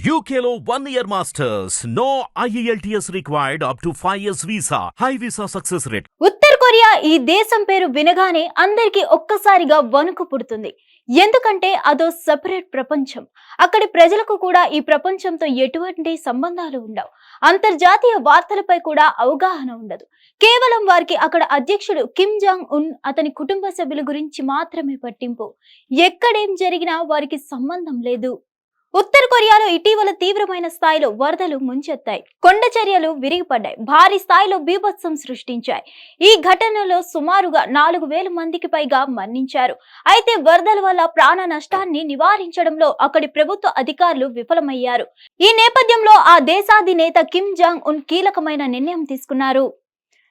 UKLO 1 year masters. No IELTS required up to 5 years visa. High visa success rate. Uttara Korea ఈ దేశం పేరు వినగానే అందరికీ ఒక్కసారిగా వణుకు పుడుతుంది. ఎందుకంటే అదో సెపరేట్ ప్రపంచం. అక్కడి ప్రజలకు కూడా ఈ ప్రపంచంతో ఎటువంటి సంబంధాలు ఉండవు. అంతర్జాతీయ వార్తలపై కూడా అవగాహన ఉండదు. కేవలం వారికి అక్కడ అధ్యక్షుడు కిమ్ జాంగ్ ఉన్ అతని కుటుంబ సభ్యుల గురించి మాత్రమే పట్టింపు. ఎక్కడేం జరిగినా వారికి సంబంధం లేదు. ఉత్తర కొరియాలో ఇటీవల తీవ్రమైన స్థాయిలో వరదలు ముంచెత్తాయి. కొండ చర్యలు విరిగిపడ్డాయి. భారీ స్థాయిలో బీభత్సం సృష్టించాయి. ఈ ఘటనలో సుమారుగా 4,000 మందికి పైగా మరణించారు. అయితే వరదల వల్ల ప్రాణ నష్టాన్ని నివారించడంలో అక్కడి ప్రభుత్వ అధికారులు విఫలమయ్యారు. ఈ నేపథ్యంలో ఆ దేశాధినేత కిమ్ జాంగ్ ఉన్ కీలకమైన నిర్ణయం తీసుకున్నారు.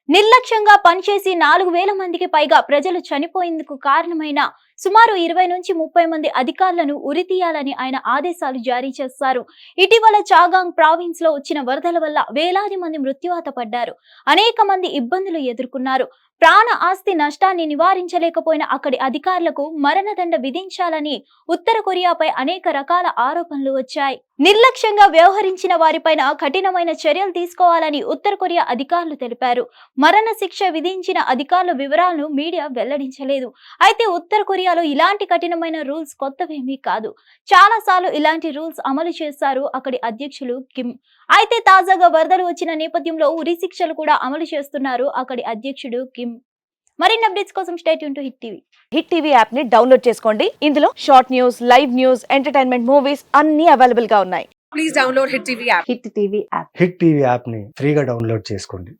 నిర్లక్ష్యంగా పనిచేసి 4,000 మందికి పైగా ప్రజలు చనిపోయేందుకు కారణమైన సుమారు 20 నుంచి 30 మంది అధికారులను ఉరితీయాలని ఆయన ఆదేశాలు జారీ చేశారు. ఇటీవల చాగాంగ్ ప్రావిన్స్ లో వచ్చిన వరదల వల్ల వేలాది మంది మృత్యువాత పడ్డారు. అనేక మంది ఇబ్బందులు ఎదుర్కొన్నారు. ప్రాణ ఆస్తి నష్టాన్ని నివారించలేకపోయిన అక్కడి అధికారులకు మరణదండ విధించాలని ఉత్తర కొరియాపై అనేక రకాల ఆరోపణలు వచ్చాయి. నిర్లక్ష్యంగా వ్యవహరించిన వారిపైన కఠినమైన చర్యలు తీసుకోవాలని ఉత్తర కొరియా అధికారులు తెలిపారు. మరణ శిక్ష విధించిన అధికారుల వివరాలను మీడియా వెల్లడించలేదు. అయితే ఉత్తర కొరియాలో ఇలాంటి కఠినమైన రూల్స్ కొత్తవేమీ కాదు. చాలా సార్లు ఇలాంటి రూల్స్ అమలు చేశారు అక్కడి అధ్యక్షులు కిమ్. అయితే తాజాగా వరదలు వచ్చిన నేపథ్యంలో ఉరి శిక్షలు కూడా అమలు చేస్తున్నారు అక్కడి అధ్యక్షుడు కిమ్. మరిన్ని అప్డేట్స్ కోసం stay tune to hit TV. Hit TV app ని డౌన్లోడ్ చేసుకోండి. ఇందులో short news, live news, entertainment movies అన్ని అవైలబుల్ గా ఉన్నాయి. Please download Hit TV app. Hit TV app. Hit TV యాప్ని ఫ్రీగా డౌన్లోడ్ చేసుకోండి.